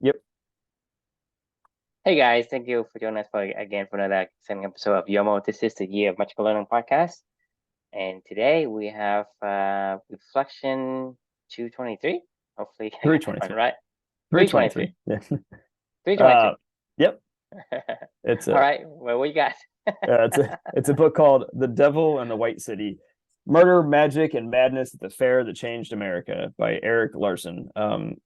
Yep. Hey guys, thank you for joining us for another exciting episode of Yomo. This is the Year of Magical Learning podcast, and today we have reflection 223. Hopefully, I got that one 323. right. 323. 323. Yeah. 323. Yep. It's All a right, well, what you got? it's a book called The Devil and the White City: Murder, Magic, and Madness at the Fair That Changed America by Eric Larson.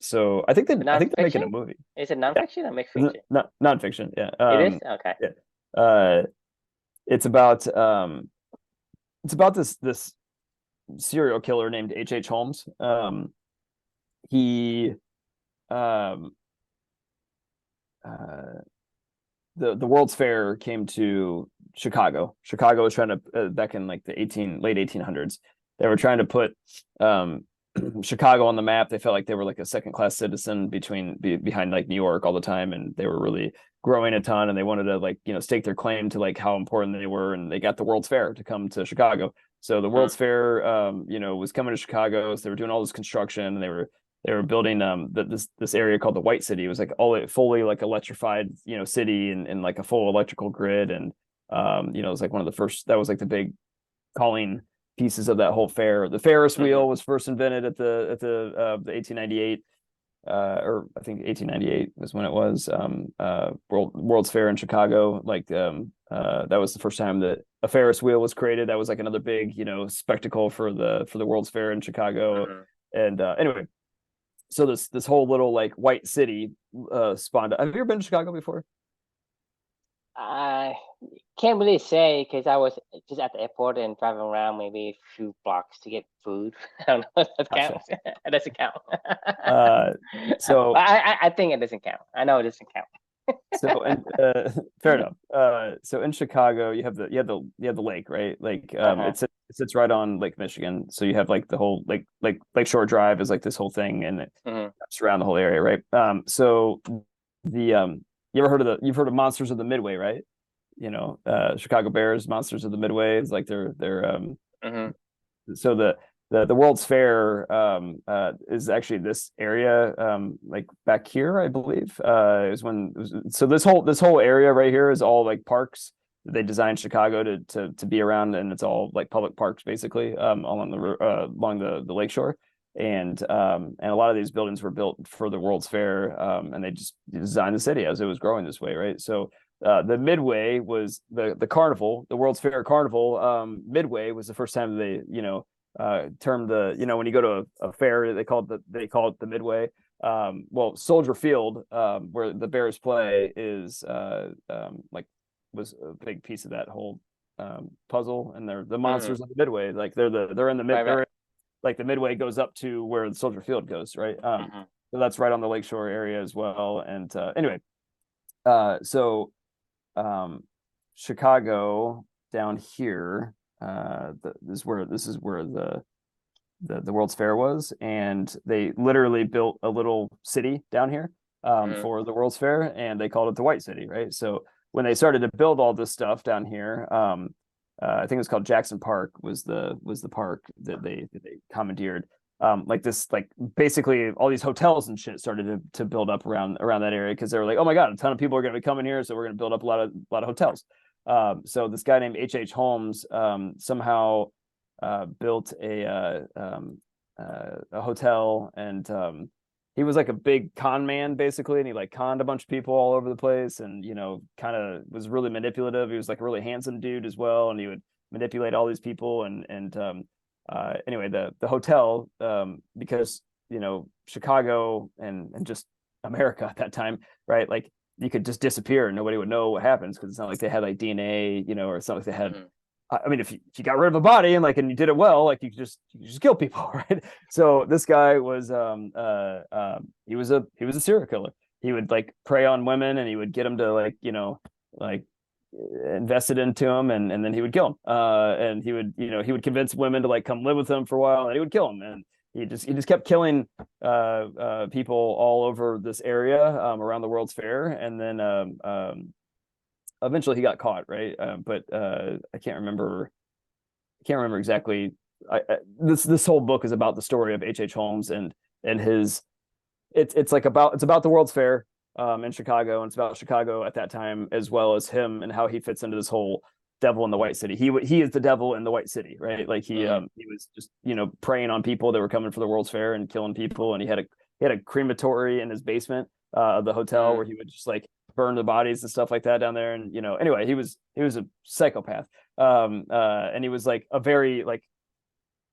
So I think they're making a Nonfiction? movie. Is it Yeah. nonfiction or mixed Is it fiction? not nonfiction? Yeah. It is? Okay. Yeah. It's about this serial killer named H. Holmes. He um uh the World's Fair came to Chicago. Chicago was trying to back in like the late 1800s. They were trying to put um, Chicago on the map. They felt like they were like a second class citizen behind like New York all the time, and they were really growing a ton. And they wanted to like stake their claim to like how important they were, and they got the World's Fair to come to Chicago. So the Mm, World's Fair, was coming to Chicago. So they were doing all this construction, and they were building this area called the White City. It was like all fully like electrified city and like a full electrical grid, and it was like one of the first, that was like the big calling pieces of that whole fair. The Ferris hmm wheel was first invented at the 1898, or I think 1898 was when it was World's Fair in Chicago. Like that was the first time that a Ferris wheel was created. That was like another big spectacle for the World's Fair in Chicago. hmm And anyway, so this whole little like white city spawned. Have you ever been to Chicago before? I can't really say because I was just at the airport and driving around maybe a few blocks to get food. I don't know if that Gotcha. counts. It doesn't count. Uh, so I think it doesn't count. I know it doesn't count. so and fair enough. So in Chicago, you have the lake, right? Like Uh-huh. it sits right on Lake Michigan. So you have like the whole Lake Shore Drive is like this whole thing, and it hmm wraps around the whole area, right? So the you've heard of Monsters of the Midway, right? Chicago Bears, Monsters of the Midway is like they're hmm so the World's Fair is actually this area, like back here, I believe, is when so this whole area right here is all like parks. They designed Chicago to be around, and it's all like public parks basically, along the lakeshore. And a lot of these buildings were built for the World's Fair, and they just designed the city as it was growing this way, right? So the Midway was the carnival, the World's Fair carnival. Midway was the first time they termed when you go to a fair, they call it the Midway. Well, Soldier Field, where the Bears play, is like was a big piece of that whole puzzle. And they're the hmm monsters of the Midway. Like they're in the Right, mid right. they're like the Midway goes up to where the Soldier Field goes, right? hmm So that's right on the lakeshore area as well. And anyway, so um, Chicago down here. This is where the World's Fair was, and they literally built a little city down here hmm for the World's Fair, and they called it the White City, right? So when they started to build all this stuff down here, I think it was called Jackson Park was the park that they commandeered. Like this, like basically all these hotels and shit started to build up around that area because they were like, oh my god, a ton of people are going to be coming here, so we're going to build up a lot of hotels. So this guy named H. Holmes somehow built a hotel, and he was like a big con man basically, and he like conned a bunch of people all over the place, and kind of was really manipulative. He was like a really handsome dude as well, and he would manipulate all these people. And anyway, the hotel, because Chicago and just America at that time, right? Like you could just disappear and nobody would know what happens, because it's not like they had like DNA, or it's not like they had. hmm I mean, if you got rid of a body and you did it well, like you just kill people, right? So this guy was he was a serial killer. He would like prey on women, and he would get them to like invest it into him, and then he would kill them. And he would convince women to like come live with him for a while, and he would kill them. And he just kept killing people all over this area, around the World's Fair. And then eventually he got caught, right? But I can't remember exactly. This whole book is about the story of H. Holmes and his it's like it's about the World's Fair in Chicago, and it's about Chicago at that time, as well as him and how he fits into this whole devil in the white city. He is the devil in the white city, right? Like he was just, you know, preying on people that were coming for the World's Fair and killing people, and he had a crematory in his basement of the hotel where he would just like burn the bodies and stuff like that down there. And, you know, anyway, he was a psychopath. And he was like a very like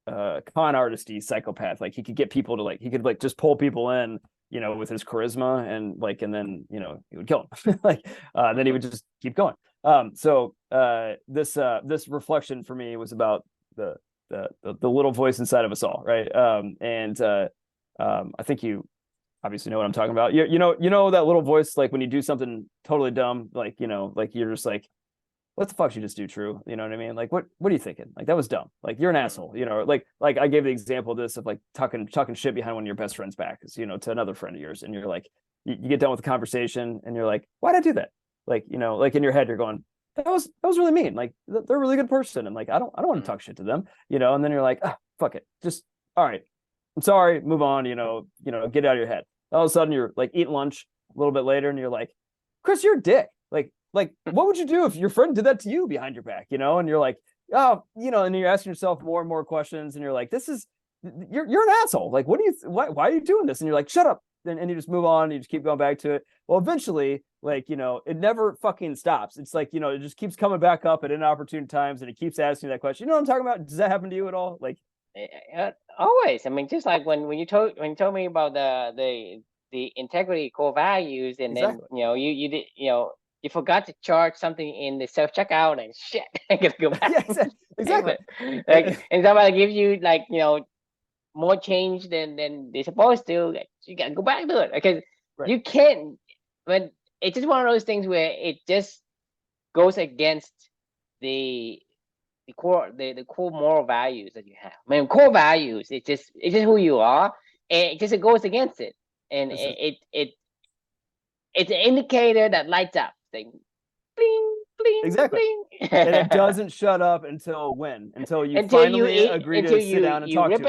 con artisty psychopath. Like he could get people to like, he could like just pull people in, you know, with his charisma, and like, and then, you know, he would kill them. Like then he would just keep going. So this reflection for me was about the little voice inside of us all, right? I think you obviously know what I'm talking about. You know that little voice, like when you do something totally dumb, like, you know, like you're just like, what the fuck should you just do, True? You know what I mean? Like, what are you thinking? Like, that was dumb. Like, you're an asshole, you know, like I gave the example of this, of like talking shit behind one of your best friend's back, you know, to another friend of yours. And you're like, you get done with the conversation and you're like, why'd I do that? Like, you know, like in your head, you're going, that was really mean. Like, they're a really good person. And like, I don't want to talk shit to them, you know? And then you're like, fuck it. Just, all right, I'm sorry, move on, you know, get it out of your head. All of a sudden you're like eating lunch a little bit later and you're like, Chris, you're a dick. Like, what would you do if your friend did that to you behind your back, you know? And you're like, oh, you know, and you're asking yourself more and more questions, and you're like, you're an asshole. Like, why are you doing this? And you're like, shut up. And you just move on, and you just keep going back to it. Well, eventually, like, you know, it never fucking stops. It's like, you know, it just keeps coming back up at inopportune times, and it keeps asking you that question. You know what I'm talking about? Does that happen to you at all? Like, always. I mean, just like when you told me about the integrity core values, and exactly. then, you know, you did, you know, you forgot to charge something in the self checkout, and shit, I gotta go back. Yeah, exactly. Like, and somebody gives you, like, you know, more change than they're supposed to, like, you gotta go back to it, because you can't. When it's just one of those things where it just goes against the core moral values that you have. I mean, core values, it's just who you are, and it goes against it, and it's an indicator that lights up, like bling bling, exactly, bling. And it doesn't shut up until you finally agree to sit down and talk to it.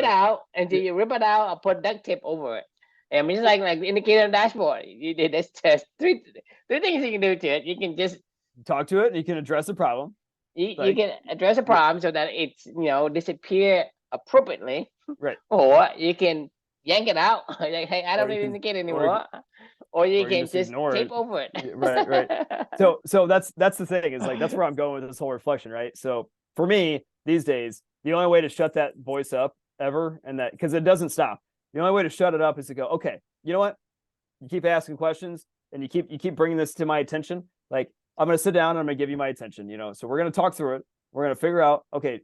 You rip it out and put duct tape over it. I mean, it's like the indicator on the dashboard. There's just three things you can do to it. You can just talk to it, and you can address the problem. You can address a problem so that it's, you know, disappear appropriately, right? Or you can yank it out, like, hey, I don't need an indicator anymore, or you can just tape over it. Right. So that's the thing, is like, that's where I'm going with this whole reflection, right? So for me these days, the only way to shut that voice up ever, and that, because it doesn't stop, the only way to shut it up is to go, okay, you know what? You keep asking questions, and you keep bringing this to my attention. Like, I'm going to sit down and I'm going to give you my attention, you know? So we're going to talk through it. We're going to figure out, okay,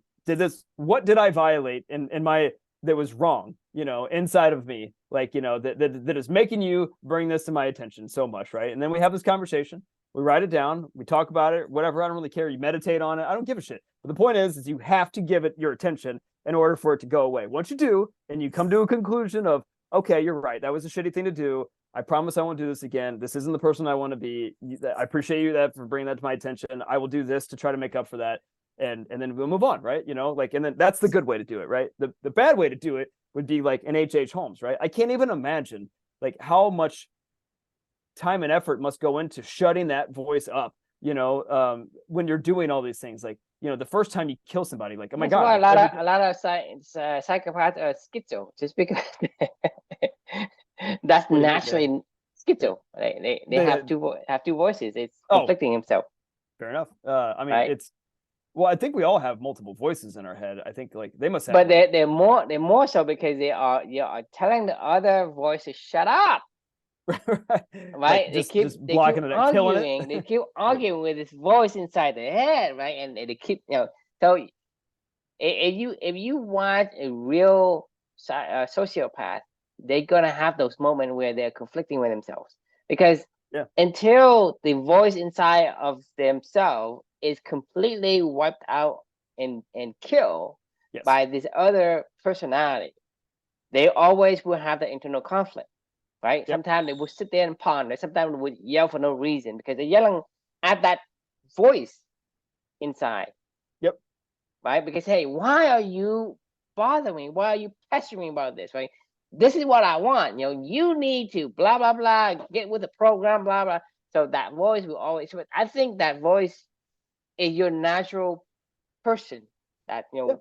what did I violate in that was wrong, you know, inside of me, like, you know, that is making you bring this to my attention so much, right? And then we have this conversation, we write it down, we talk about it, whatever. I don't really care. You meditate on it. I don't give a shit. But the point is you have to give it your attention in order for it to go away. Once you do, and you come to a conclusion of, okay, you're right, that was a shitty thing to do, I promise I won't do this again. This isn't the person I want to be. I appreciate you for bringing that to my attention. I will do this to try to make up for that. And then we'll move on, right? You know, like, and then that's the good way to do it, right? The bad way to do it would be like an H.H. Holmes, right? I can't even imagine like how much time and effort must go into shutting that voice up, you know, when you're doing all these things. Like, you know, the first time you kill somebody, like, oh my God. Why a lot of psychopaths are schizo, just because that's naturally schizo. They have two voices. It's conflicting himself. Fair enough. I mean, well, I think we all have multiple voices in our head. I think like they must have. But they're more so because they are telling the other voices shut up. Right? Like just blocking it, killing it. They keep arguing with this voice inside their head, right? And they keep, you know. So if you want a real sociopath, they're gonna have those moments where they're conflicting with themselves, because until the voice inside of themselves is completely wiped out and killed by this other personality, they always will have the internal conflict, right? Sometimes they will sit there and ponder. Sometimes they would yell for no reason because they're yelling at that voice inside. Right? Because, hey, why are you bothering me? Why are you pestering me about this, right? this is what I want. You need to blah blah blah, get with the program, blah blah. So that voice will always. I think that voice is your natural person that you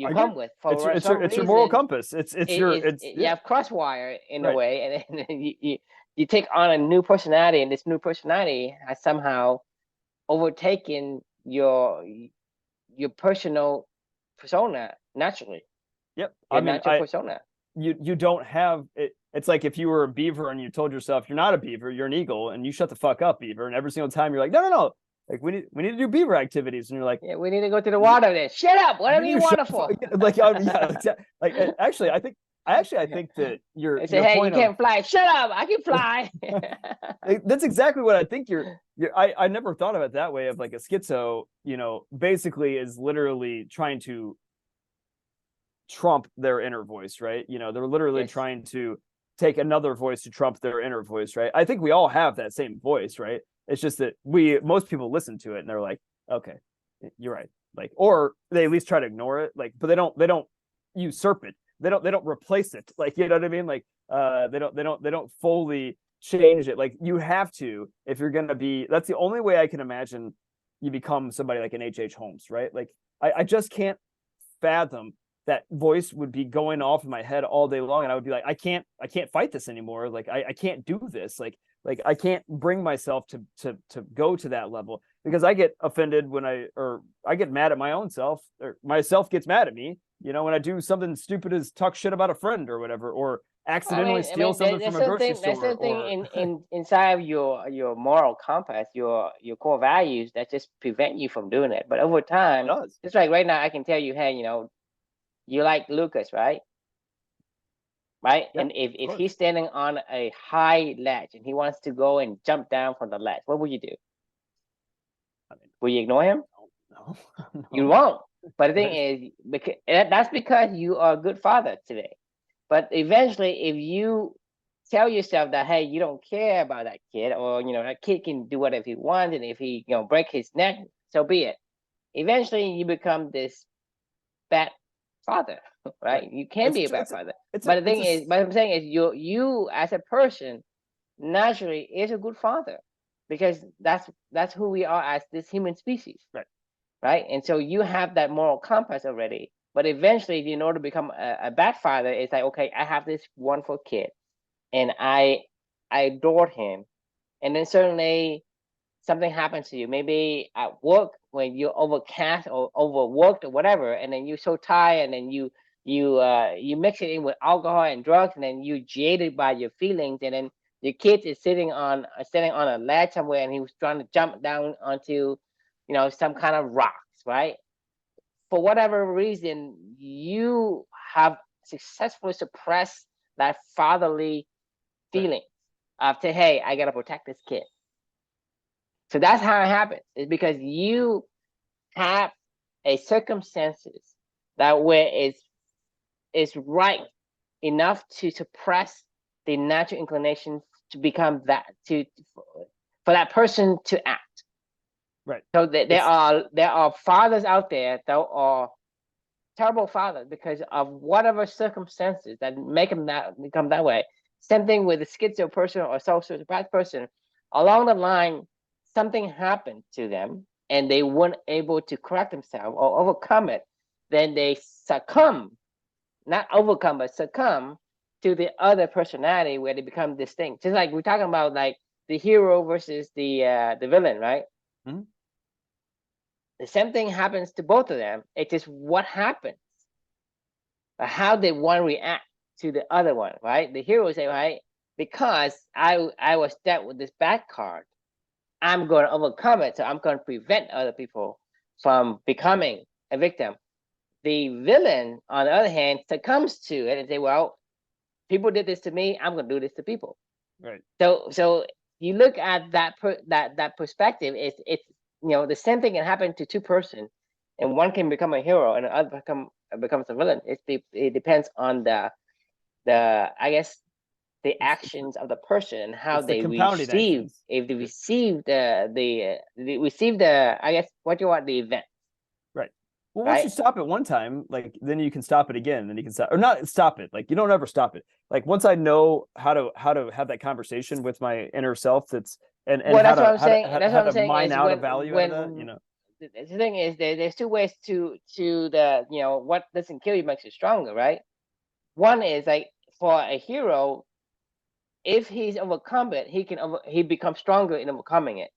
I agree. come with for some It's your moral reason. compass. You have crosswire in a right. way, and then you take on a new personality, and this new personality has somehow overtaken your personal persona naturally. Yep. Your I mean, natural persona. you don't have it. It's like if you were a beaver and you told yourself you're not a beaver, you're an eagle, and you shut the fuck up, beaver. And every single time you're like, no. Like we need to do beaver activities, and you're like, Yeah, we need to go to the water. Then shut up. Whatever you want it for. like yeah, like actually, I think that They say, hey, you can't fly. Shut up. I can fly. That's exactly what I think I never thought of it that way, of like a schizo, basically is literally trying to trump their inner voice, right? They're literally Yes. trying to take another voice to trump their inner voice, right? I think we all have that same voice, right? It's just that most people listen to it and they're like, okay, you're right. Like, or they at least try to ignore it, like, but they don't usurp it. They don't replace it. Like, you know what I mean? Like, they don't fully change it. Like, you have to, if you're gonna be, that's the only way I can imagine you become somebody like an H.H. Holmes, right? Like, I just can't fathom that voice would be going off in my head all day long, and I would be like, I can't fight this anymore. Like, I can't do this. Like I can't bring myself to go to that level, because I get offended when I get mad at my own self, or myself gets mad at me, when I do something stupid as talk shit about a friend or whatever, or accidentally steal something from a grocery store. That's something in inside of your moral compass, your core values that just prevent you from doing it. But over time, it's like right now, I can tell you, hey, you like Lucas, right? Right? Yeah, and if he's standing on a high ledge and he wants to go and jump down from the ledge, what will you do? Will you ignore him? No. You won't. But the thing is, that's because you are a good father today. But eventually, if you tell yourself that, hey, you don't care about that kid, or that kid can do whatever he wants, and if he break his neck, so be it. Eventually, you become this bad father, right? You can be a bad father. But I'm saying is, you as a person naturally is a good father, because that's who we are as this human species, right? And so you have that moral compass already. But eventually, in order to become a bad father, it's like, okay, I have this wonderful kid, and I adored him, and then suddenly something happens to you, maybe at work when you're overcast or overworked or whatever, and then you're so tired, and then you mix it in with alcohol and drugs, and then you're jaded by your feelings, and then your kid is sitting on a ledge somewhere, and he was trying to jump down onto some kind of rocks, right? For whatever reason, you have successfully suppressed that fatherly feeling of, hey, I gotta protect this kid. So that's how it happens. It's because you have a circumstances that where it's right enough to suppress the natural inclination to become that, for that person to act. Right. So there are fathers out there that are terrible fathers because of whatever circumstances that make them become that way. Same thing with a schizo person or sociopath person. Along the line, something happened to them and they weren't able to correct themselves or overcome it. Then they succumb, not overcome, but succumb to the other personality where they become distinct. Just like we're talking about, like the hero versus the villain, right? Mm-hmm. The same thing happens to both of them. It's just what happens, how they one react to the other one, right? The hero say, right, because I was dealt with this bad card, I'm going to overcome it. So I'm going to prevent other people from becoming a victim. The villain, on the other hand, succumbs to it and say, well, people did this to me, I'm going to do this to people. Right. So you look at that perspective, it's the same thing can happen to two persons, and one can become a hero and the other becomes a villain. It depends on the I guess the actions of the person and how they receive. If they receive the I guess what you want, the event. Right. Well, once you right? stop it one time, like then you can stop it again, then you can stop or not stop it. Like you don't ever stop it. Like once I know how to have that conversation with my inner self, that's and Well, how that's what to I'm how to saying. how, That's how what I'm to saying mine is out a value out of that, when the thing is there's two ways to the what doesn't kill you makes you stronger, right? One is like for a hero, if he's overcome it, he becomes stronger in overcoming it.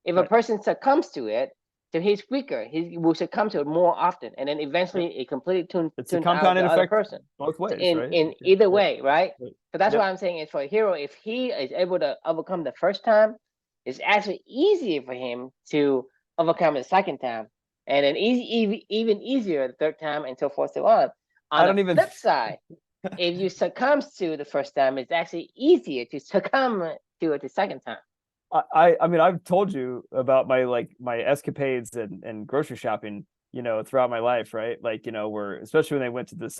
If a Right. person succumbs to it, so he's weaker. He will succumb to it more often, and then Yep. eventually it completely It's a tunes out compounded the other effect person. both So ways, in right? in Yeah. either Yeah. way, right? Right. So that's what Yep. I'm saying is for a hero, if he is able to overcome the first time, it's actually easier for him to overcome the second time, and then even easier the third time, and so forth, so on. On I the don't even flip side, if you succumb to the first time, it's actually easier to succumb to it the second time. I mean I've told you about my like my escapades and grocery shopping, throughout my life, right? Like, where especially when they went to the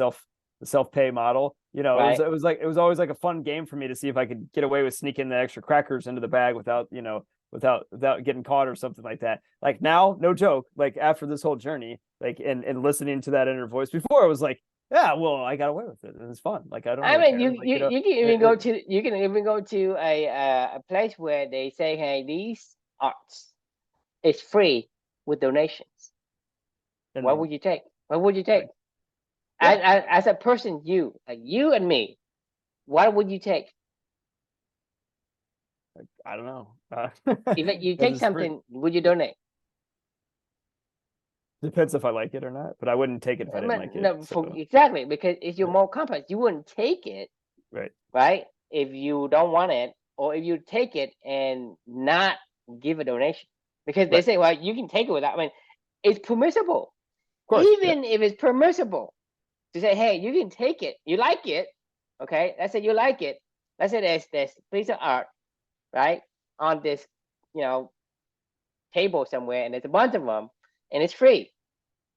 self-pay model, Right. it was always like a fun game for me to see if I could get away with sneaking the extra crackers into the bag without getting caught or something like that. Like now, no joke, like after this whole journey, like and listening to that inner voice before, I was like, yeah, well, I got away with it and it's fun. Like I don't I really mean, care. Like, you can even go to a place where they say, hey, these arts is free with donations. and What then would you take? What would you take? like, yeah, As a person, you and me, what would you take? I don't know. If you Because take it's free. something, would you donate? Depends if I like it or not, but I wouldn't take it if I I didn't mean, like it. no, So, exactly, because it's your right, moral compass. You wouldn't take it, right, right? If you don't want it, or if you take it and not give a donation, because they right. say, well, you can take it without. I mean, it's permissible, Of course, yeah, even if it's permissible to say, hey, you can take it. You like it, okay? Let's say you like it. Let's say there's a piece of art, right, on this, you know, table somewhere, and there's a bunch of them, and it's free.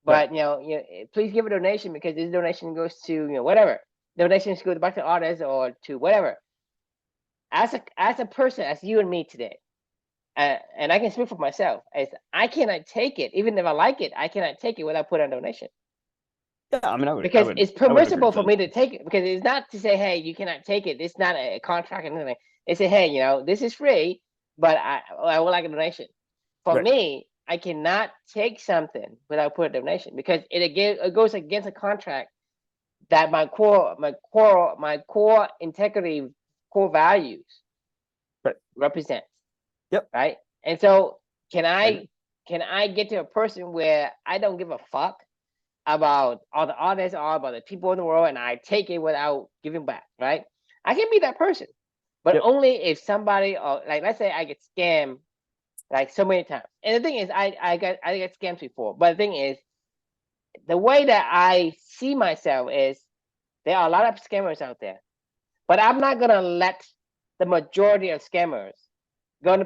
right. But please give a donation because this donation goes to whatever. Donations go back to artists or to whatever. As a person, as you and me today, and I can speak for myself, as I cannot take it, even if I like it, I cannot take it without putting a donation Yeah, I mean, because it's I would agree permissible with for that. me to take it because it's not to say, hey, you cannot take it. It's not a contract or anything. They say, hey, this is free, but I would like a donation. For Right. me, I cannot take something without putting a donation because it goes against a contract that my core integrity, core values Right. represents, Yep. right? And so can I agree. I can I get to a person where I don't give a fuck about all the artists or about the people in the world and I take it without giving back, right? I can be that person. But Yep. only if somebody, or like, let's say I get scammed like so many times. And the thing is, I get scammed before. But the thing is, the way that I see myself is there are a lot of scammers out there, but I'm not gonna let the majority of scammers gonna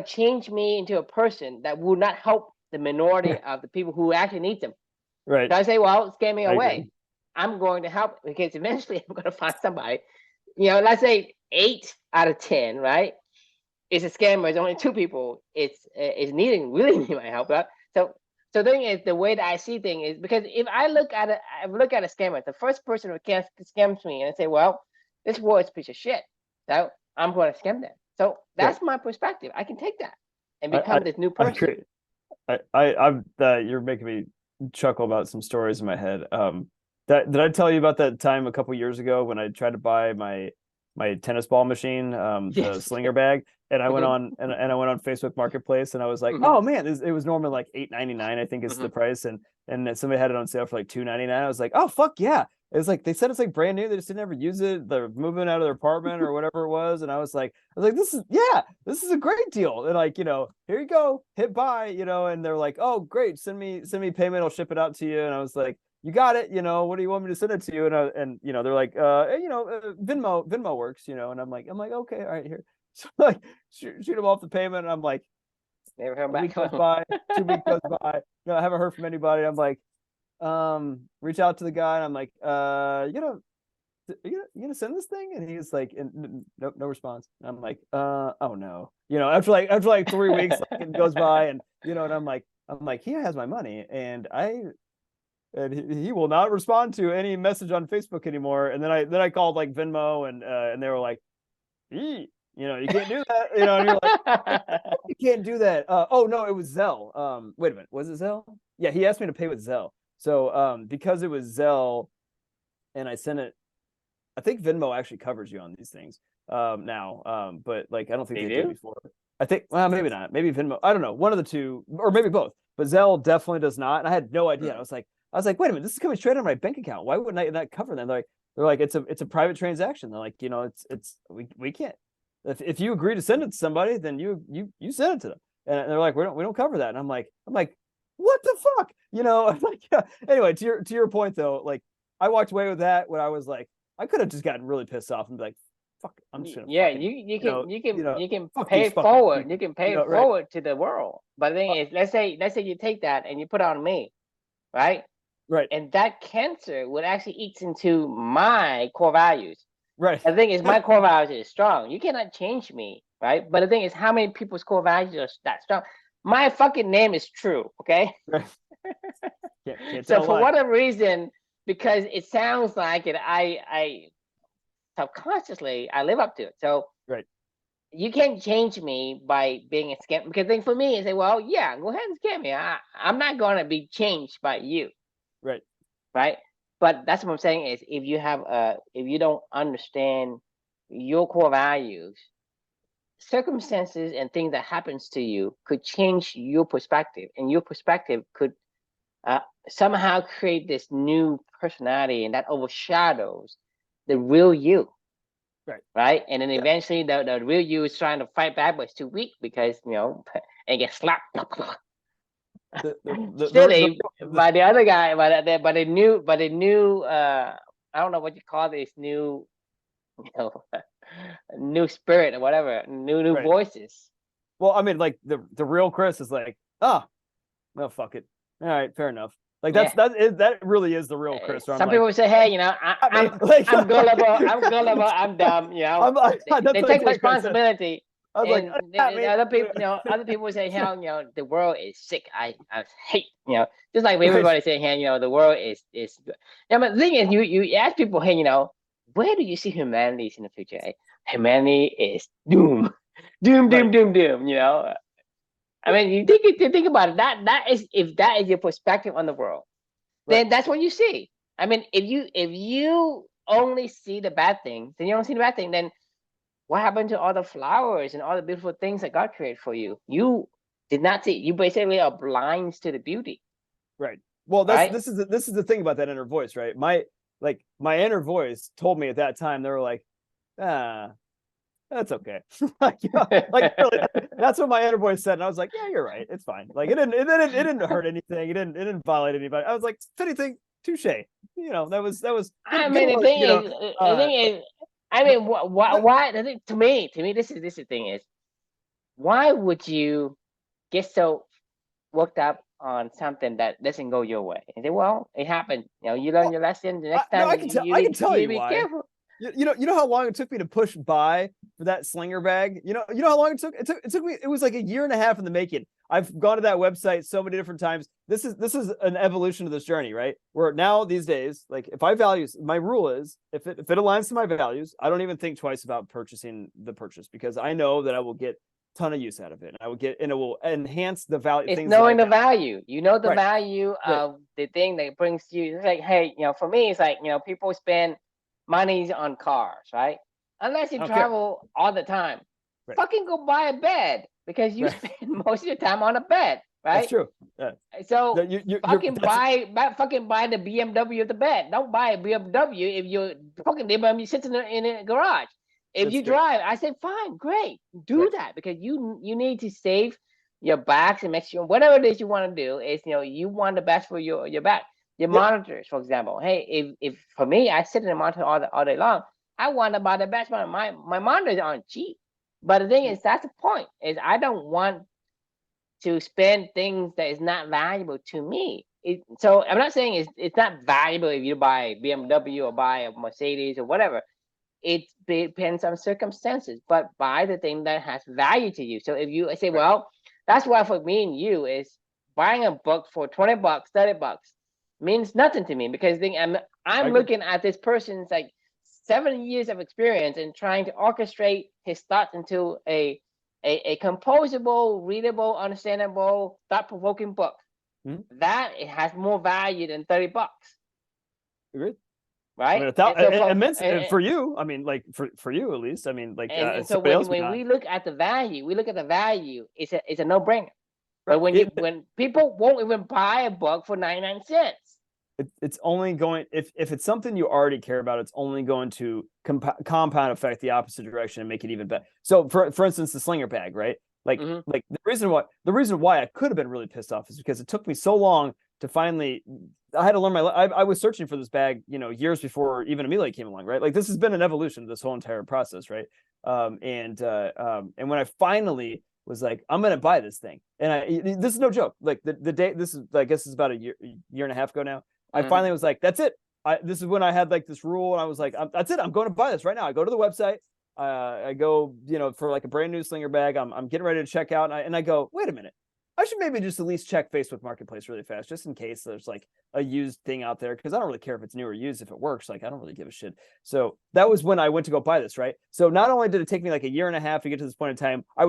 change me into a person that will not help the minority of the people who actually need them. Right. So I say, well, scare me I agree. away. I'm going to help because eventually I'm going to find somebody. Let's say 8 out of 10, right? It's a scammer. It's only 2 people. It's needing really need my help. Right? So the thing is, the way that I see things is because if I look at a scammer, the first person who scams me, and I say, well, this world is a piece of shit. So I'm going to scam them. So Right. that's my perspective. I can take that and I I, become this new I person. agree. I'm you're making me chuckle about some stories in my head. That did I tell you about that time a couple years ago when I tried to buy my tennis ball machine, the Yes. slinger bag, and I went Mm-hmm. on and I went on Facebook Marketplace and I was like, Mm-hmm. oh man, it was normally like $8.99, I think is Mm-hmm. the price, and somebody had it on sale for like $2.99. I was like, oh fuck yeah. It's like they said it's like brand new. They just didn't ever use it. They're moving out of their apartment or whatever it was. And I was like, this is a great deal. And like, here you go, hit buy, and they're like, oh great, send me payment, I'll ship it out to you. And I was like, you got it, what do you want me to send it to you? And they're like, Venmo works, and I'm like, okay, all right, here. So like shoot them off the payment, and I'm like, Never heard a week back. goes by, 2 weeks goes by, I haven't heard from anybody. I'm like, reach out to the guy, and I'm like, you gonna send this thing? And he's like, no response. And I'm like, oh no, after like 3 weeks, like, it goes by, and and I'm like, I'm like, he has my money, and he will not respond to any message on Facebook anymore. And then I called like Venmo, and they were like, you know, you can't do that, you know, and you're like, you can't do that. Oh no, it was Zelle. Wait a minute, was it Zelle? Yeah, he asked me to pay with Zelle. So because it was Zelle, and I sent it, I think Venmo actually covers you on these things now. But like I don't think They they did do? before. I think, well, maybe not. Maybe Venmo. I don't know. One of the two, or maybe both. But Zelle definitely does not. And I had no idea. I was like, wait a minute, this is coming straight on my bank account. Why wouldn't I not cover them? They're like, it's a private transaction. They're like, you know, we can't. If you agree to send it to somebody, then you send it to them. And they're like, we don't cover that. And I'm like, what the fuck? You know, like anyway, to your point though, like I walked away with that when I was like, I could have just gotten really pissed off and be like, fuck, I'm just gonna Yeah, fucking, you can you can fuck pay these it fucking forward. people. You can pay You know, it right? forward to the world. But the thing is, let's say you take that and you put it on me, right? Right. And that cancer would actually eats into my core values. Right. The thing is, my core values is strong. You cannot change me, right? But the thing is, how many people's core values are that strong? My fucking name is true, okay? Right. Can't So tell for why. whatever reason, because it sounds like it, I subconsciously I live up to it. So Right. you can't change me by being a scam. Because thing for me is say, well, yeah, go ahead and scam me. I'm not going to be changed by you, Right. right? But that's what I'm saying is if you don't understand your core values, circumstances and things that happens to you could change your perspective, and your perspective could somehow create this new personality, and that overshadows the real you. Right. Right. And then Yeah. eventually the real you is trying to fight back, but it's too weak because, you know, and get slapped. Silly by the other guy, by the new I don't know what you call this new, you know, new spirit or whatever, new right. voices. Well, I mean, like the real Chris is like, oh, well, fuck it. All right, fair enough. Like Yeah. that really is the real Chris. Where Some I'm like, people say, hey, you know, I'm gullible, I'm dumb, you know. They take exactly responsibility. I was like, And other people, you know, other people say, hell, you know, the world is sick. I hate, you know, just like everybody saying, hey, you know, the world is good. Yeah, but the thing is, you ask people, hey, you know, where do you see humanity in the future? Hey, humanity is doom, doom, doom, doom, doom. You know, I mean, you think about it. That is, if that is your perspective on the world, then that's what you see. I mean, if you only see the bad things, then you don't see the bad thing. Then what happened to all the flowers and all the beautiful things that God created for you? You did not see. You basically are blind to the beauty. Right. Well, right? this is the thing about that inner voice, right? My inner voice told me at that time, they were like, that's okay. like really, that's what my inner voice said, and I was like, yeah, you're right, it's fine. Like it didn't hurt anything. It didn't violate anybody. I was like, if anything, touche. You know, that was. I mean, the thing is, I mean, why? The thing, to me, this is the thing is, why would you get so worked up on something that doesn't go your way? And say, well, it happened. You know, you learn your lesson. The next time, I can tell you be why. careful. You know how long it took me to push buy for that slinger bag? You know how long it took? It took me, it was like a year and a half in the making. I've gone to that website so many different times. This is an evolution of this journey, right? Where now these days, like if I values, my rule is if it aligns to my values, I don't even think twice about purchasing the purchase, because I know that I will get a ton of use out of it. And it will enhance the value. It's knowing the value. You know the value of the thing that brings you. It's like, hey, you know, for me, it's like, you know, people spend money on cars, right? Unless you travel all the time, fucking go buy a bed, because you spend most of your time on a bed, right? That's true. So fucking buy the BMW of the bed. Don't buy a BMW if you're fucking BMW sits in a garage. If you drive, I said, fine, great, do that, because you need to save your backs and make sure whatever it is you want to do is, you know, you want the best for your back. Your monitors, for example. Hey, if for me, I sit in a monitor all day long. I want to buy the best one. My monitors aren't cheap, but the thing is, that's the point. Is I don't want to spend things that is not valuable to me. So I'm not saying it's not valuable if you buy a BMW or buy a Mercedes or whatever. It depends on circumstances, but buy the thing that has value to you. So if you say, well, that's why for me and you is buying a book for $20, $30 means nothing to me, because I'm agree. looking at this person's like 7 years of experience and trying to orchestrate his thoughts into a composable, readable, understandable, thought-provoking book. That it has more value than $30. Agreed. Right? I mean, for you, I mean, like for you at least, I mean, like and so somebody else when we look at the value, it's a no-brainer. But Right. when people won't even buy a book for 99 cents. It's only going, if it's something you already care about, it's only going to compound effect the opposite direction and make it even better. So for instance, the slinger bag, right? Like like the reason why I could have been really pissed off is because it took me so long to finally, I had to learn I was searching for this bag, you know, years before even Amelia came along, right? Like this has been an evolution of this whole entire process, right? And when I finally was like, I'm gonna buy this thing, and this is no joke. Like the day, this is, I guess, it's about a year and a half ago now. I finally was like, that's it. This is when I had like this rule, and I was like, that's it. I'm going to buy this right now. I go to the website. I go, you know, for like a brand new slinger bag. I'm getting ready to check out, and I go, wait a minute. I should maybe just at least check Facebook Marketplace really fast, just in case there's like a used thing out there, because I don't really care if it's new or used. If it works, like I don't really give a shit. So that was when I went to go buy this, right? So not only did it take me like a year and a half to get to this point in time, I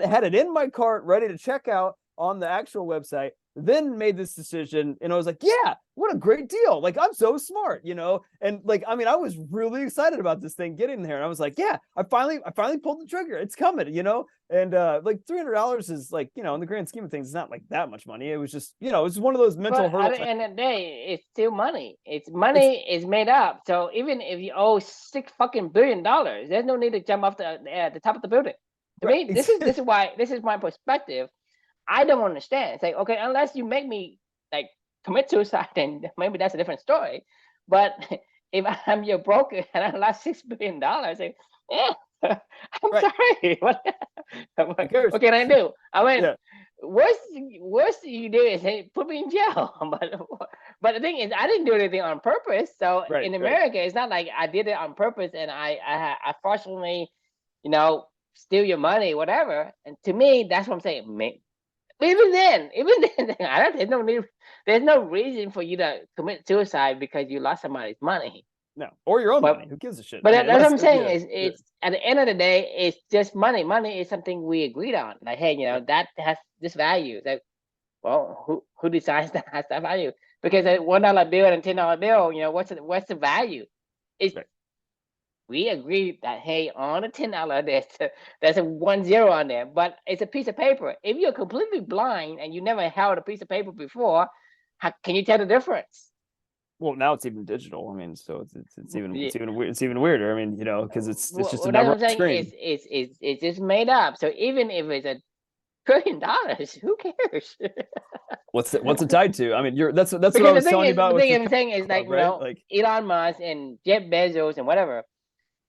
had it in my cart ready to check out on the actual website, then made this decision, and I was like, yeah, what a great deal. Like, I'm so smart, you know? And like, I mean, I was really excited about this thing getting there. And I was like, yeah, I finally pulled the trigger. It's coming, you know? And like $300 is like, you know, in the grand scheme of things, it's not like that much money. It was just, you know, it was one of those mental hurdles. At the end of the day, it's still money. It's money is made up. So even if you owe $6 billion, there's no need to jump off the top of the building. To me, this is my perspective. I don't understand. It's like, okay, unless you make me like commit suicide, then maybe that's a different story. But if I'm your broker and I lost $6 billion, like, yeah, I'm sorry. What can I do? I mean, worst you do is put me in jail. But the thing is, I didn't do anything on purpose. So in America, it's not like I did it on purpose and I fortunately, you know, steal your money, whatever. And to me, that's what I'm saying. Even then, there's no reason for you to commit suicide because you lost somebody's money. No, or your own money. Who gives a shit? But that's what I'm saying. It's at the end of the day, it's just money. Money is something we agreed on. Like, hey, you know, that has this value. Like, well, who decides that has that value? Because a $1 bill and a $10 bill, you know, what's the value? It's we agreed that, hey, on a $10, there's a 10 on there, but it's a piece of paper. If you're completely blind and you never held a piece of paper before, how can you tell the difference? Well, now it's even digital. I mean, so it's even weirder. I mean, you know, because it's just a number on the screen. It's just made up. So even if it's $1 trillion, who cares? What's it tied to? I mean, that's what I was telling you about. The thing I'm saying is, like, you know, like Elon Musk and Jeff Bezos and whatever.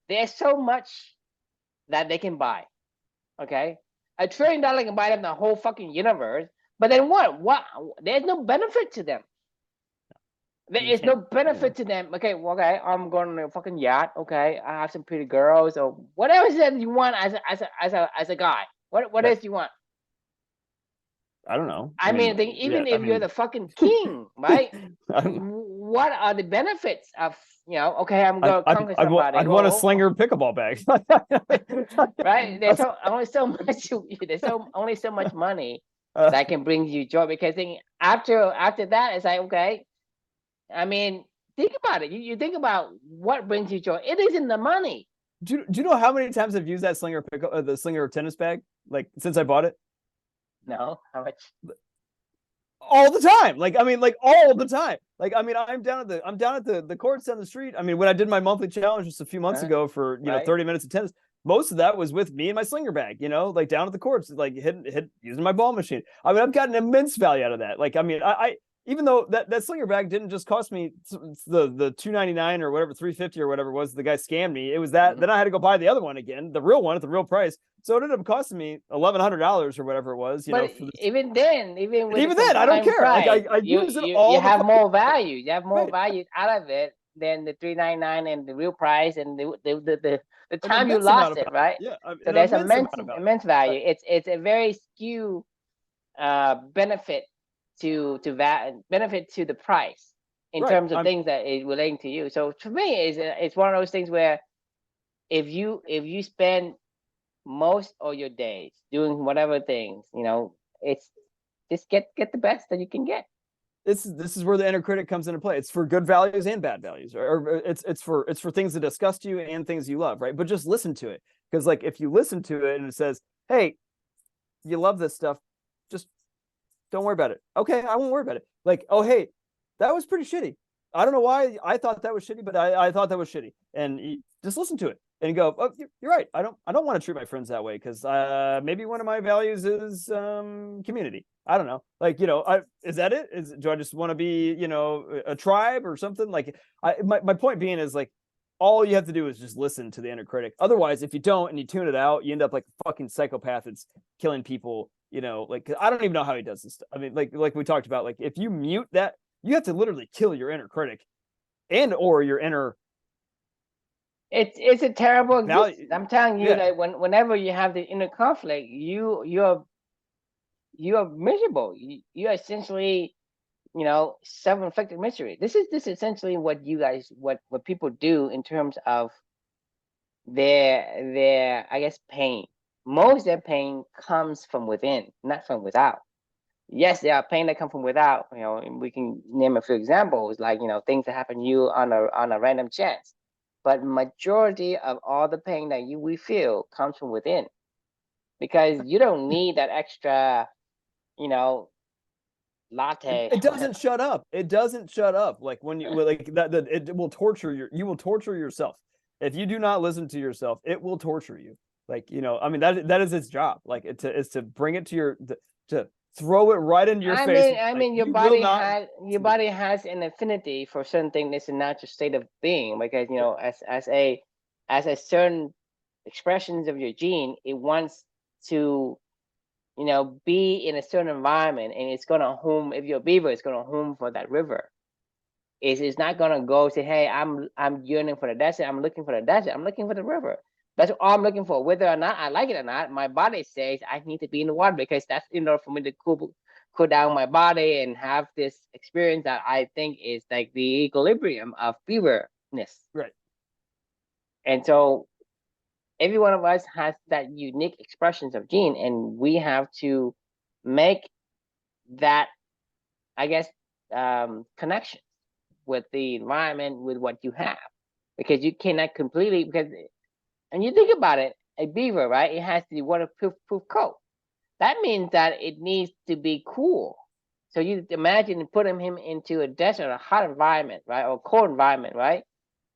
There's so much that they can buy. Okay, $1 trillion can buy them the whole fucking universe. But then what? There's no benefit to them. There is no benefit to them. Okay, I'm going on a fucking yacht. Okay, I have some pretty girls or whatever it is you want as a guy. What else do you want? I don't know. I mean even if you're the fucking king, right? What are the benefits of, you know? Okay, I'm going to conquer somebody. I'd want a slinger pickleball bag. Right? There's only so much. There's only so much money that can bring you joy. Because after that, it's like, okay. I mean, think about it. You think about what brings you joy. It isn't the money. Do you know how many times I've used that the slinger tennis bag, like, since I bought it? No, how much? All the time. Like, I mean, like, all the time. Like, I mean, I'm down at the courts down the street. I mean, when I did my monthly challenge just a few months ago for, you know, 30 minutes of tennis, most of that was with me and my slinger bag, you know, like down at the courts, like using my ball machine. I mean, I've gotten immense value out of that. Like, I mean, I even though that slinger bag didn't just cost me the $299 or whatever, $350 or whatever it was, the guy scammed me. It was that. Then I had to go buy the other one again, the real one at the real price. So it ended up costing me $1,100 or whatever it was. You know, even then, I don't care. Price, like, I use it all. You have more value. You have more value out of it than the $399 and the real price and the time you lost it, right? Yeah. So there's immense value. It's a very skewed benefit benefit to the price in Right, terms of things that is relating to you. So to me, it's one of those things where if you spend most of your days doing whatever things, it's just get the best that you can get. this is where the inner critic comes into play. It's for good values and bad values, or it's for things that disgust you and things you love, right? But just listen to it, because like if you listen to it and it says, "Hey, you love this stuff, just don't worry about it." Okay, I won't worry about it. Like, oh hey, that was pretty shitty. I don't know why I thought that was shitty, but I thought that was shitty, and you just listen to it and go, "Oh, you're right. I don't want to treat my friends that way because maybe one of my values is community. I don't know. Like, is that it? Do I just want to be, a tribe or something? Like, my point being is like, all you have to do is just listen to the inner critic. Otherwise, if you don't and you tune it out, you end up like a fucking psychopath that's killing people. Like I don't even know how he does this. I mean, like we talked about, like if you mute that, you have to literally kill your inner critic and or your inner. It's a terrible existence. I'm telling you Yeah. that whenever you have the inner conflict, you're miserable. You're essentially, self-inflicted misery. This is essentially what you guys what people do in terms of their I guess pain. Most of their pain comes from within, not from without. Yes, there are pain that come from without. And we can name a few examples, like things that happen to you on a random chance. But majority of all the pain that we feel comes from within, because you don't need that extra, latte. It doesn't shut up. It doesn't shut up. Like when you like that it will torture you will torture yourself. If you do not listen to yourself, it will torture you. Like, I mean that is its job. Like it's to bring it to throw it right into your face. I mean, your body has an affinity for certain things. It's a natural state of being, because as a certain expressions of your gene, it wants to be in a certain environment, and it's gonna home. If you're a beaver, it's gonna home for that river. It's not gonna go say, hey, I'm yearning for the desert. I'm looking for the desert. I'm looking for the river. That's all I'm looking for. Whether or not I like it or not, my body says I need to be in the water, because that's in order for me to cool down my body and have this experience that I think is like the equilibrium of beaverness. Right. And so every one of us has that unique expressions of gene, and we have to make that, I guess, connection with the environment, with what you have, because you cannot completely, because, and you think about it, a beaver, right? It has the waterproof coat. That means that it needs to be cool. So you imagine putting him into a desert, a hot environment, right, or cold environment, right?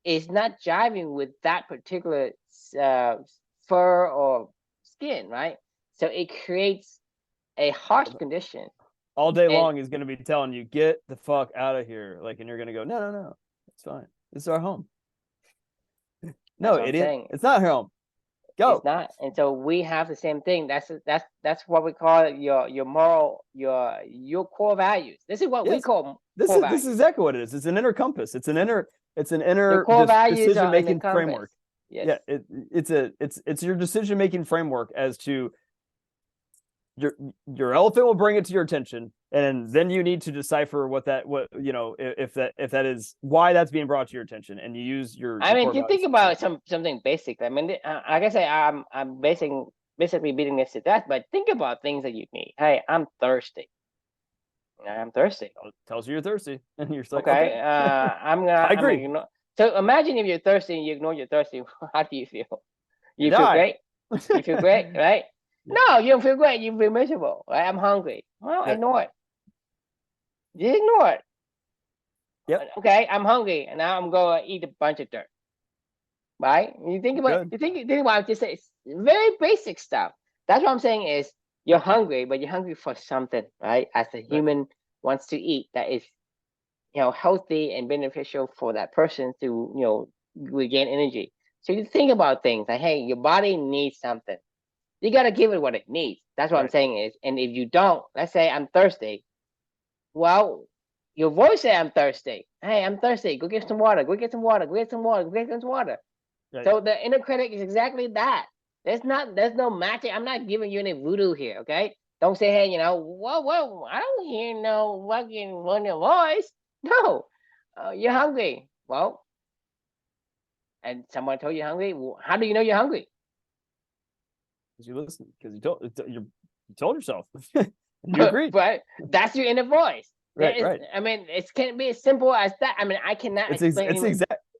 It's not jiving with that particular fur or skin, right? So it creates a harsh condition. All day long, he's going to be telling you, get the fuck out of here. Like, and you're going to go, no, it's fine. This is our home. No, idiot. It's not home. Go. It's not. And so we have the same thing. That's what we call your moral, your core values. This is what we call this is exactly what it is. It's an inner compass. It's an inner decision making framework. Yes. Yeah, it's your decision making framework as to your elephant will bring it to your attention, and then you need to decipher if that is why that's being brought to your attention, and you use your. I mean, you think about something basic. I mean, like I say, I'm basically beating this to death, but think about things that you need. Hey, I'm thirsty. I'm thirsty. It tells you you're thirsty, and you're like, okay. I'm gonna. I agree. So imagine if you're thirsty and you ignore you're thirsty. How do you feel? You feel great. You feel great, right? No, you don't feel great. You feel miserable. Right? I'm hungry. Well, ignore it. You ignore it. Yep. Okay, I'm hungry, and now I'm going to eat a bunch of dirt. Right? You think about. You think about just it's very basic stuff. That's what I'm saying is you're hungry, but you're hungry for something, right? As a human wants to eat that is, healthy and beneficial for that person to, regain energy. So you think about things like, hey, your body needs something. You got to give it what it needs. That's what I'm saying is, and if you don't, let's say I'm thirsty. Well, your voice say I'm thirsty. Hey, I'm thirsty. Go get some water. Go get some water. Go get some water. Go get some water. Right. So the inner critic is exactly that. There's no magic. I'm not giving you any voodoo here. Okay. Don't say, hey, what? I don't hear no fucking voice. No, you're hungry. Well, and someone told you hungry. Well, how do you know you're hungry? Because you listen, because you told yourself. You agreed. But that's your inner voice. Right. I mean, it can't be as simple as that. I mean, I cannot explain.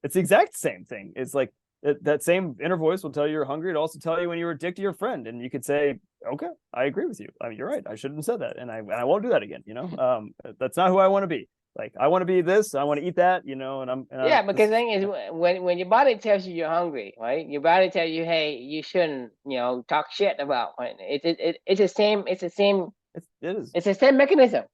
It's the exact same thing. It's like that same inner voice will tell you you're hungry. It also tell you when you were a dick to your friend, and you could say, "Okay, I agree with you. I mean, you're right. I shouldn't have said that, and I won't do that again." That's not who I want to be. Like, I want to be this. I want to eat that. Yeah, because the thing is, when your body tells you you're hungry, right? Your body tells you, hey, you shouldn't, talk shit about. It's the same. It's the same. It is. It's the same mechanism.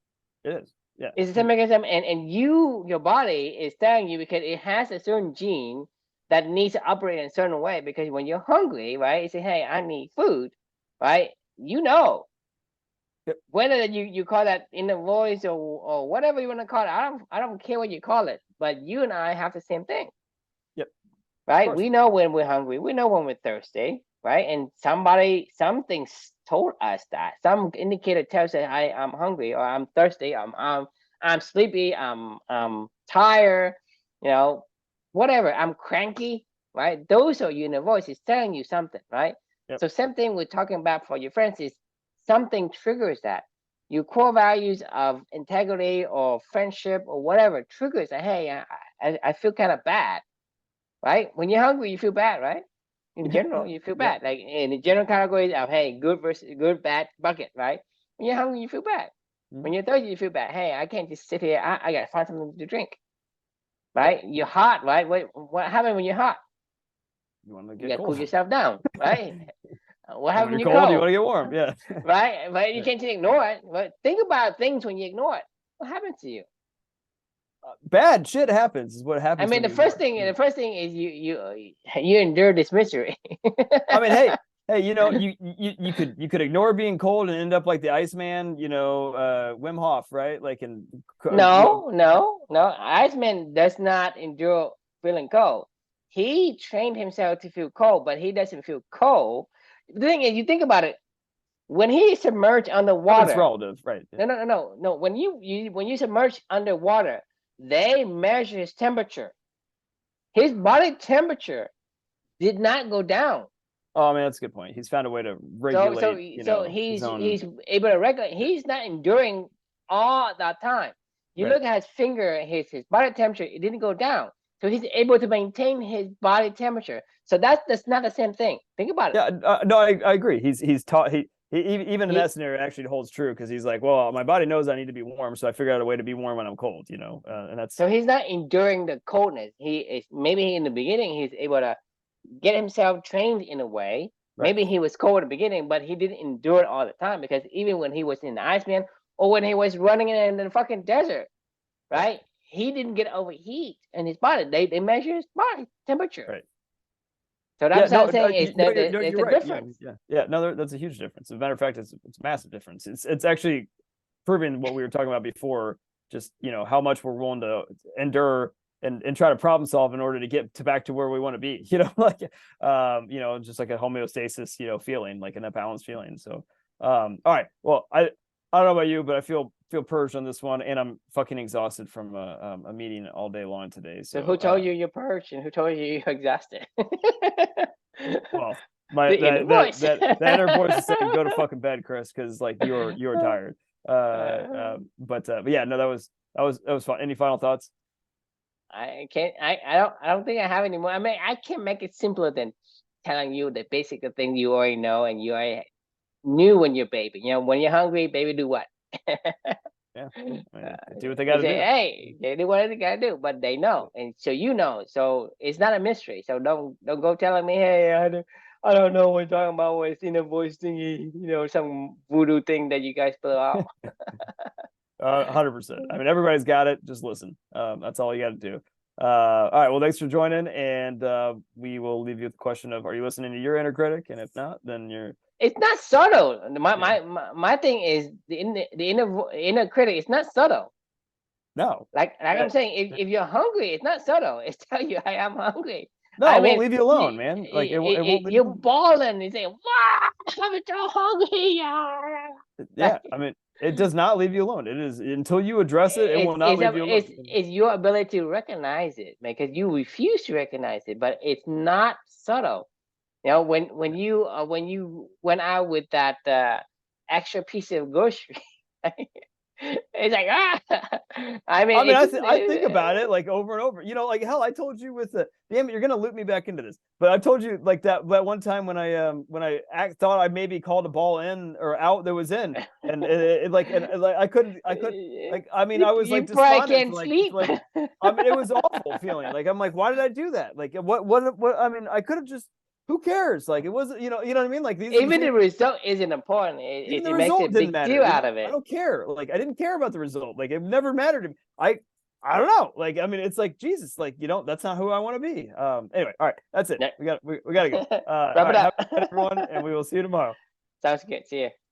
It is. Yeah. It's the same mechanism, and your body is telling you because it has a certain gene that needs to operate in a certain way. Because when you're hungry, right, you say, hey, I need food, right? Yep. Whether you call that inner voice or whatever you want to call it, I don't care what you call it, but you and I have the same thing. Yep. Right? We know when we're hungry, we know when we're thirsty, right? And something told us that. Some indicator tells us I'm hungry or I'm thirsty, I'm sleepy, I'm tired, whatever, I'm cranky, right? Those are your inner voices telling you something, right? Yep. So same thing we're talking about for your friends is something triggers that. Your core values of integrity or friendship or whatever triggers that, hey, I feel kind of bad, right? When you're hungry, you feel bad, right? In general, you feel bad. Like in the general categories of, hey, good versus good, bad bucket, right? When you're hungry, you feel bad. When you're thirsty, you feel bad. Hey, I can't just sit here. I got to find something to drink, right? You're hot, right? What happens when you're hot? You want to You get got to cold. cool yourself down, right? What happens when you're you're cold? You want to get warm, yeah. Right? But you can't just ignore it. But think about things when you ignore it. What happens to you? Bad shit happens is what happens. I mean, the first thing is you endure this misery. I mean, hey, you could ignore being cold and end up like the Iceman, Wim Hof, right? Like No. Iceman does not endure feeling cold. He trained himself to feel cold, but he doesn't feel cold. The thing is, you think about it. When he submerged underwater, it's relative, right? No. When you submerge underwater, they measure his temperature. His body temperature did not go down. Oh man, that's a good point. He's found a way to regulate. So he's able to regulate. He's not enduring all that time. You look at his finger, his body temperature, it didn't go down. So he's able to maintain his body temperature. So that's not the same thing. Think about it. Yeah, no, I agree. He's taught even in that scenario, it actually holds true because he's like, well, my body knows I need to be warm, so I figured out a way to be warm when I'm cold. And that's so he's not enduring the coldness. He is maybe in the beginning he's able to get himself trained in a way. Right. Maybe he was cold at the beginning, but he didn't endure it all the time because even when he was in the Iceman or when he was running in the fucking desert, right? He didn't get overheat in his body. They measure his body temperature. Right. So that's what I'm saying. It's a difference. Yeah. No, that's a huge difference. As a matter of fact, it's a massive difference. It's actually proving what we were talking about before. Just how much we're willing to endure and try to problem solve in order to get back to where we want to be. Just like a homeostasis, feeling, like in a balanced feeling. So, all right. Well, I don't know about you, but I feel purged on this one, and I'm fucking exhausted from a meeting all day long today. So who told you you're purged and who told you you're exhausted? Well, that inner voice is saying go to fucking bed, Chris, because like you're tired. But yeah, no, that was fun. Any final thoughts? I don't think I have any more. I mean, I can make it simpler than telling you the basic thing you already know and you already knew when you're baby. When you're hungry, baby do what? Yeah, do what they gotta do. Hey, they do what they gotta do, but they know, and so so it's not a mystery. So don't go telling me, hey, I don't know what you're talking about. What's inner voice thingy? Some voodoo thing that you guys pull out. 100%. I mean, everybody's got it. Just listen. That's all you got to do. All right. Well, thanks for joining, and we will leave you with the question of: are you listening to your inner critic? And if not, then you're. It's not subtle. My thing is the inner critic. It's not subtle. No. Like I'm saying, if you're hungry, it's not subtle. It's tell you I am hungry. No, it won't leave you alone, man. Like it won't. You're bawling and saying, "Wow, I'm so hungry." Yeah, I mean, it does not leave you alone. It is until you address it, it will not leave you alone. It's your ability to recognize it, because you refuse to recognize it, but it's not subtle. You know, when you went out with that extra piece of grocery, it's like I mean, I mean, it I think about it like over and over. You know, like hell, I told you with the damn it, you're gonna loop me back into this. But I told you like that one time when I thought I maybe called a ball in or out that was in, and like I couldn't like I mean I was you like probably despondent can't for sleep. I mean it was awful feeling. Like I'm like, why did I do that? Like what I mean I could have just who cares? Like it wasn't you know what I mean? Like these are the Even things the result isn't important. even the It makes a result didn't big matter. deal You out know, of I it. don't care. Like I didn't care about the result. Like it never mattered to me. I don't know. Like I mean, it's like Jesus. Like you know, that's not who I want to be. Anyway, all right, that's it. Yeah. We got to go. All Wrap it right, have up. a good night, everyone, and we will see you tomorrow. Sounds good. See you.